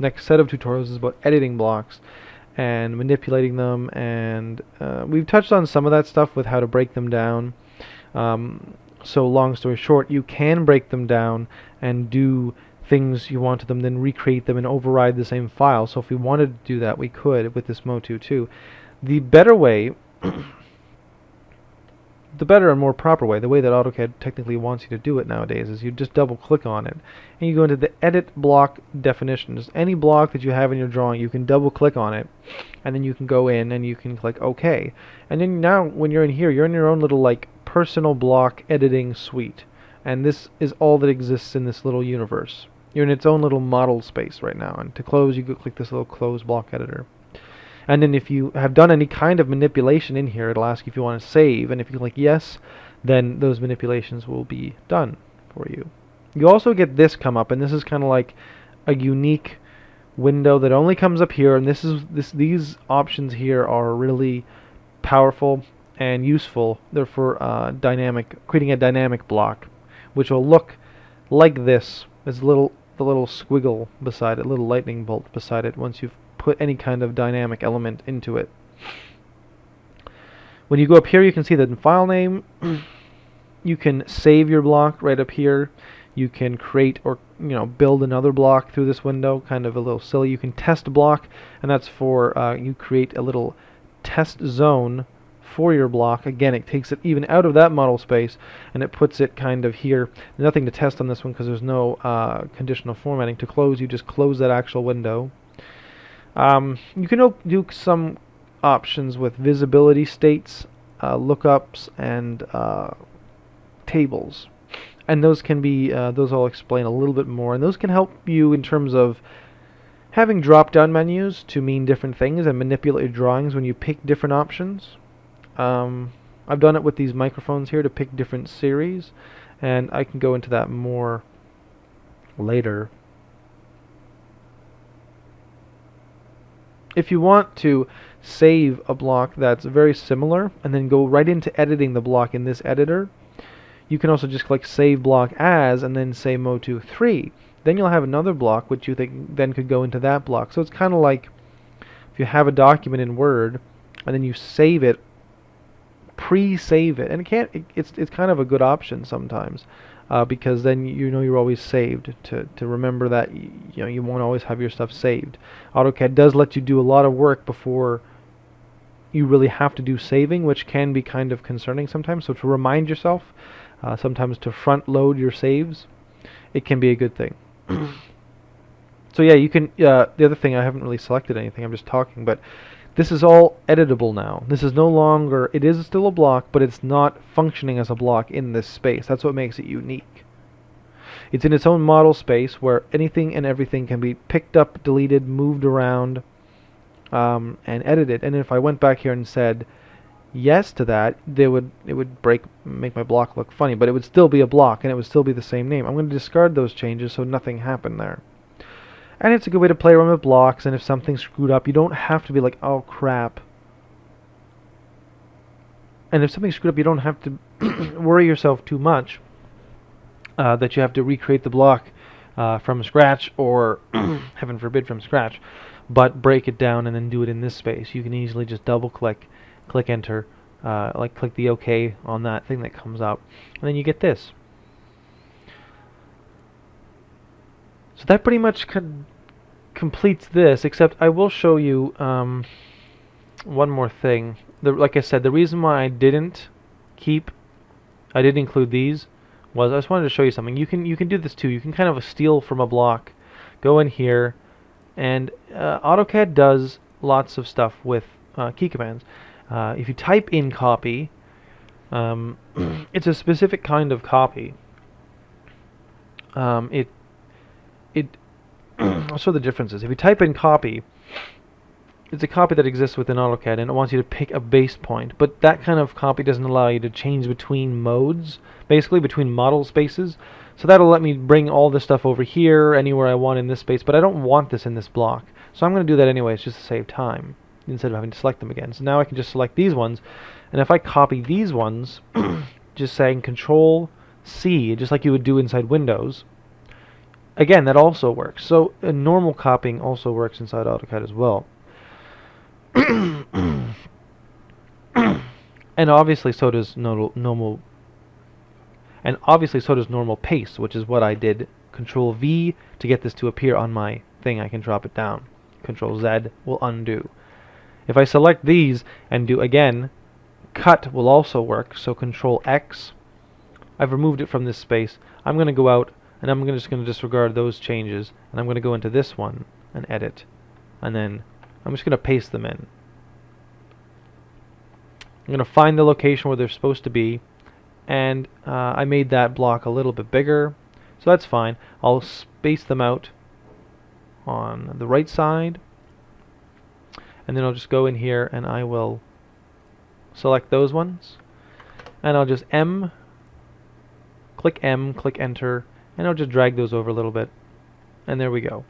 next set of tutorials is about editing blocks and manipulating them, and we've touched on some of that stuff with how to break them down. So long story short, you can break them down and do things you want to them, then recreate them and override the same file. So if we wanted to do that, we could with this Motu too. The better way, the better and more proper way, the way that AutoCAD technically wants you to do it nowadays, is you just double click on it and you go into the edit block definitions. Any block that you have in your drawing, you can double click on it, and then you can go in and you can click OK. And then now when you're in here, you're in your own little like personal block editing suite, and this is all that exists in this little universe. You're in its own little model space right now, and to close you go click this little close block editor. And then if you have done any kind of manipulation in here, it'll ask you if you want to save, and if you click yes, then those manipulations will be done for you. You also get this come up, and this is kind of like a unique window that only comes up here, and these options here are really powerful and useful. They're for creating a dynamic block, which will look like this. There's the little squiggle beside it, little lightning bolt beside it once you've put any kind of dynamic element into it. When you go up here, you can see that in file name you can save your block right up here. You can create or build another block through this window, kind of a little silly. You can test a block, and that's for you create a little test zone for your block. Again, it takes it even out of that model space and it puts it kind of here. Nothing to test on this one because there's no conditional formatting. To close, you just close that actual window. You can do some options with visibility states, lookups, and tables, and those can be those I'll explain a little bit more, and those can help you in terms of having drop-down menus to mean different things and manipulate your drawings when you pick different options. I've done it with these microphones here to pick different series, and I can go into that more later. If you want to save a block that's very similar and then go right into editing the block in this editor, you can also just click Save Block As and then say Motu 3. Then you'll have another block which you then could go into that block. So it's kind of like if you have a document in Word and then you save it, pre-save it, and it's kind of a good option sometimes. Because then you're always saved, to remember that you won't always have your stuff saved. AutoCAD does let you do a lot of work before you really have to do saving, which can be kind of concerning sometimes. So to remind yourself, sometimes to front load your saves, it can be a good thing. So yeah, you can. The other thing, I haven't really selected anything, I'm just talking, but this is all editable now. This is no longer, it is still a block, but it's not functioning as a block in this space. That's what makes it unique. It's in its own model space where anything and everything can be picked up, deleted, moved around, and edited. And if I went back here and said yes to that, it would make my block look funny, but it would still be a block and it would still be the same name. I'm going to discard those changes so nothing happened there. And it's a good way to play around with blocks, and if something's screwed up, you don't have to be like, oh crap. And if something's screwed up, you don't have to worry yourself too much that you have to recreate the block from scratch, or heaven forbid from scratch, but break it down and then do it in this space. You can easily just double click, click enter, like click the OK on that thing that comes up, and then you get this. So that pretty much completes this, except I will show you one more thing. Like I said, the reason why I didn't include these was I just wanted to show you something. You can do this too. You can kind of steal from a block, go in here, and AutoCAD does lots of stuff with key commands. If you type in copy, it's a specific kind of copy. I'll show the differences. If you type in copy, it's a copy that exists within AutoCAD, and it wants you to pick a base point. But that kind of copy doesn't allow you to change between modes, basically between model spaces. So that'll let me bring all this stuff over here, anywhere I want in this space, but I don't want this in this block. So I'm going to do that anyways, just to save time, instead of having to select them again. So now I can just select these ones, and if I copy these ones, just saying Control C, just like you would do inside Windows, again, that also works. So normal copying also works inside AutoCAD as well. And obviously so does normal paste, which is what I did. Control V to get this to appear on my thing. I can drop it down. Control Z will undo. If I select these and do again, cut will also work. So Control X. I've removed it from this space. I'm going to go out and I'm just going to disregard those changes, and I'm going to go into this one and edit, and then I'm just going to paste them in. I'm going to find the location where they're supposed to be, and I made that block a little bit bigger, so that's fine. I'll space them out on the right side, and then I'll just go in here and I will select those ones, and I'll just click enter, and I'll just drag those over a little bit, and there we go.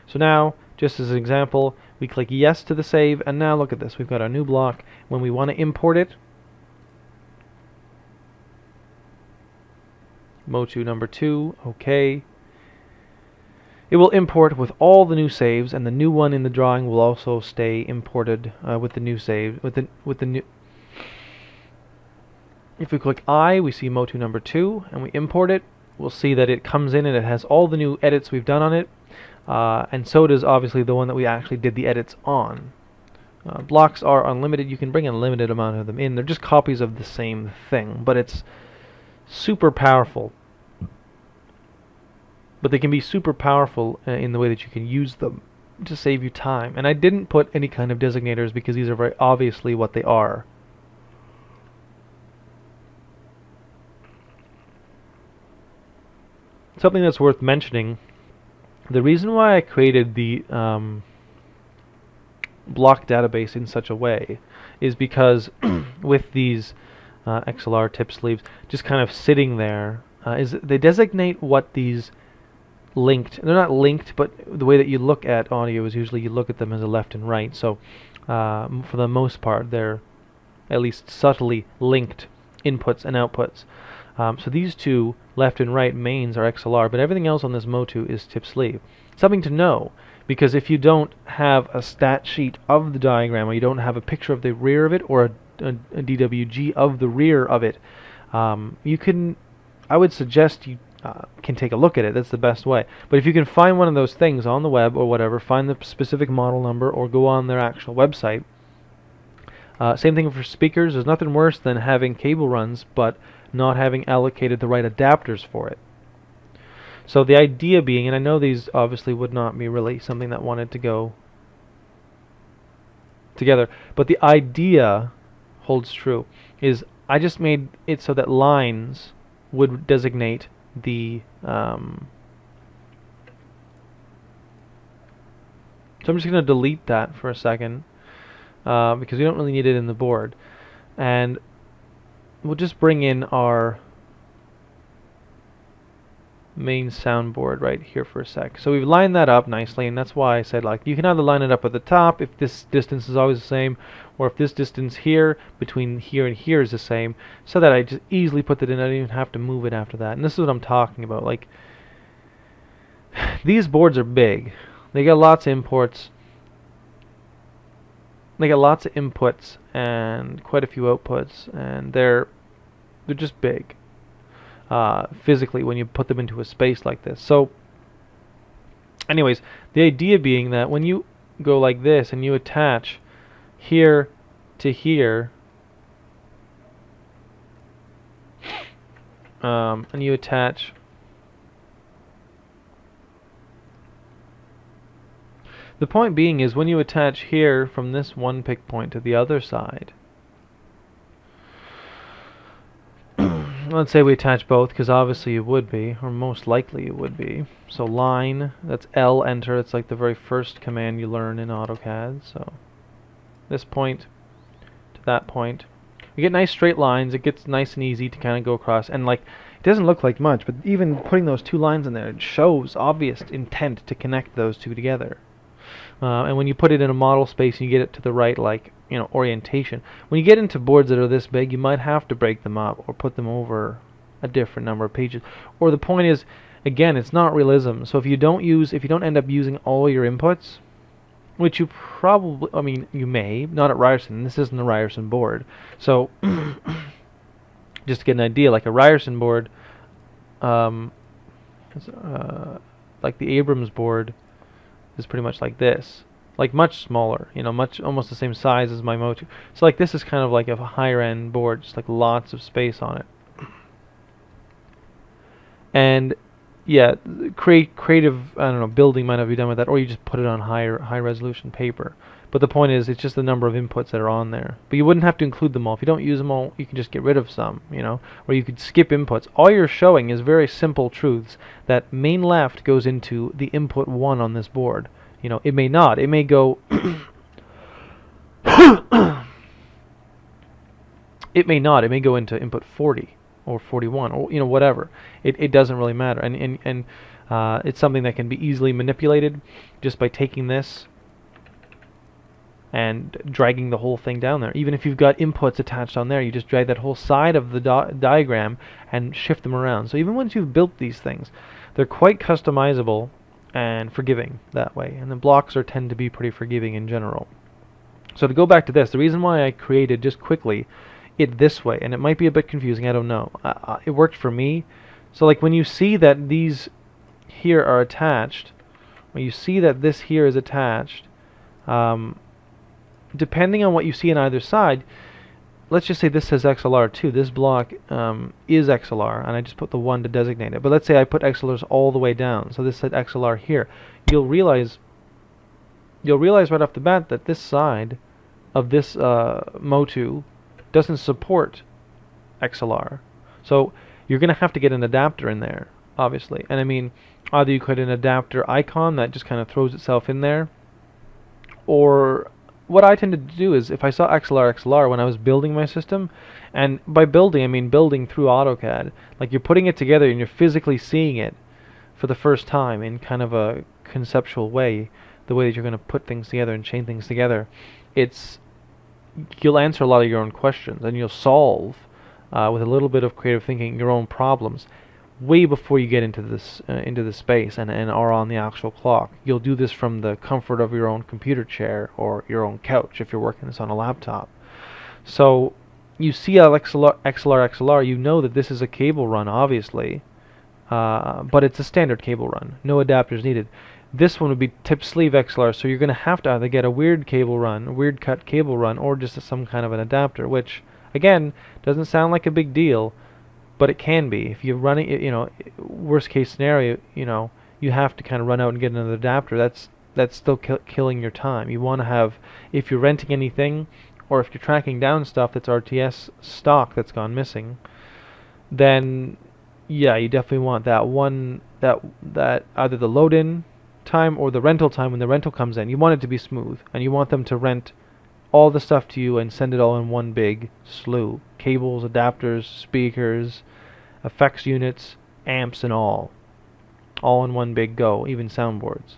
So now, just as an example, we click yes to the save, and now look at this. We've got our new block. When we want to import it, Motu number 2, okay. It will import with all the new saves, and the new one in the drawing will also stay imported with the new save. With the new. If we click I, we see Motu number 2, and we import it. We'll see that it comes in and it has all the new edits we've done on it, and so does obviously the one that we actually did the edits on. Blocks are unlimited. You can bring an unlimited amount of them in. They're just copies of the same thing, but it's super powerful. But they can be super powerful in the way that you can use them to save you time. And I didn't put any kind of designators because these are very obviously what they are. Something that's worth mentioning, the reason why I created the block database in such a way is because with these XLR tip sleeves just kind of sitting there, is they designate what these linked, they're not linked, but the way that you look at audio is usually you look at them as a left and right, so for the most part they're at least subtly linked inputs and outputs. So these two left and right mains are XLR, but everything else on this Motu is tip sleeve. Something to know, because if you don't have a stat sheet of the diagram, or you don't have a picture of the rear of it, or a DWG of the rear of it, you can, I would suggest you can take a look at it. That's the best way. But if you can find one of those things on the web or whatever, find the specific model number or go on their actual website. Same thing for speakers. There's nothing worse than having cable runs but not having allocated the right adapters for it. So the idea being, and I know these obviously would not be really something that wanted to go together, but the idea holds true, is I just made it so that lines would designate the so I'm just going to delete that for a second because we don't really need it in the board, and we'll just bring in our main soundboard right here for a sec. So we've lined that up nicely, and that's why I said, like, you can either line it up at the top if this distance is always the same, or if this distance here between here and here is the same, so that I just easily put it in. I don't even have to move it after that. And this is what I'm talking about. Like, these boards are big. They got lots of imports. They got lots of inputs and quite a few outputs, and they're just big physically when you put them into a space like this. So anyways, the idea being that when you go like this and you attach here to here, and you attach the point being is when you attach here from this one pick point to the other side, let's say we attach both, because obviously it would be, or most likely it would be. So line, that's L, enter, it's like the very first command you learn in AutoCAD. So this point to that point. You get nice straight lines, it gets nice and easy to kind of go across, and like, it doesn't look like much, but even putting those two lines in there, it shows obvious intent to connect those two together. And when you put it in a model space and you get it to the right, like, you know, orientation, when you get into boards that are this big, you might have to break them up or put them over a different number of pages. Or the point is, again, it's not realism. So if you don't end up using all your inputs, which you probably, I mean, you may, not at Ryerson. This isn't the Ryerson board. So just to get an idea, like a Ryerson board, like the Abrams board is pretty much like this, like much smaller, you know, almost the same size as my Motu. So like this is kind of like a higher end board, just like lots of space on it. And yeah, creative, I don't know, building might not be done with that, or you just put it on high resolution paper. But the point is, it's just the number of inputs that are on there. But you wouldn't have to include them all. If you don't use them all, you can just get rid of some, you know, or you could skip inputs. All you're showing is very simple truths, that main left goes into the input 1 on this board. You know, it may not. It may go it may not. It may go into input 40 or 41 or, you know, whatever. It doesn't really matter. And it's something that can be easily manipulated just by taking this and dragging the whole thing down there. Even if you've got inputs attached on there, you just drag that whole side of the diagram and shift them around. So even once you've built these things, they're quite customizable and forgiving that way. And the blocks tend to be pretty forgiving in general. So to go back to this, the reason why I created just quickly it this way, and it might be a bit confusing, I don't know. It worked for me. So like when you see that these here are attached, when you see that this here is attached, depending on what you see on either side, let's just say this says XLR2. This block is XLR, and I just put the 1 to designate it. But let's say I put XLRs all the way down, so this said XLR here. You'll realize right off the bat that this side of this Motu doesn't support XLR. So you're going to have to get an adapter in there, obviously. And I mean, either you could an adapter icon that just kind of throws itself in there, or what I tended to do is, if I saw XLR when I was building my system, and by building I mean building through AutoCAD, like you're putting it together and you're physically seeing it for the first time in kind of a conceptual way, the way that you're going to put things together and chain things together, you'll answer a lot of your own questions, and you'll solve with a little bit of creative thinking your own problems way before you get into this space and are on the actual clock. You'll do this from the comfort of your own computer chair or your own couch if you're working this on a laptop. So you see XLR, you know that this is a cable run, obviously, but it's a standard cable run, no adapters needed. This one would be tip sleeve XLR, so you're going to have to either get a weird cable run, a weird cut cable run, or just some kind of an adapter, which again doesn't sound like a big deal, but it can be. If you're running it, you know, worst case scenario, you know, you have to kind of run out and get another adapter. That's still killing your time. You want to have, if you're renting anything, or if you're tracking down stuff that's RTS stock that's gone missing, then yeah, you definitely want that one, that either the load-in time or the rental time when the rental comes in. You want it to be smooth, and you want them to rent all the stuff to you and send it all in one big slew. Cables, adapters, speakers, effects units, amps and all in one big go, even soundboards.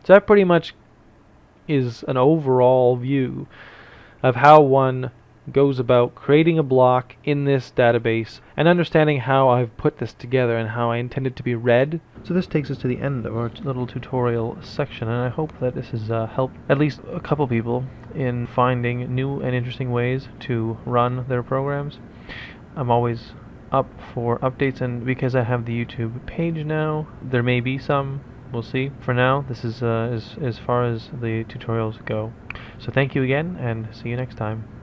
So that pretty much is an overall view of how one goes about creating a block in this database and understanding how I've put this together and how I intend it to be read. So this takes us to the end of our little tutorial section, and I hope that this has helped at least a couple people in finding new and interesting ways to run their programs. I'm always up for updates, and because I have the YouTube page now, there may be some. We'll see. For now, this is as far as the tutorials go. So thank you again, and see you next time.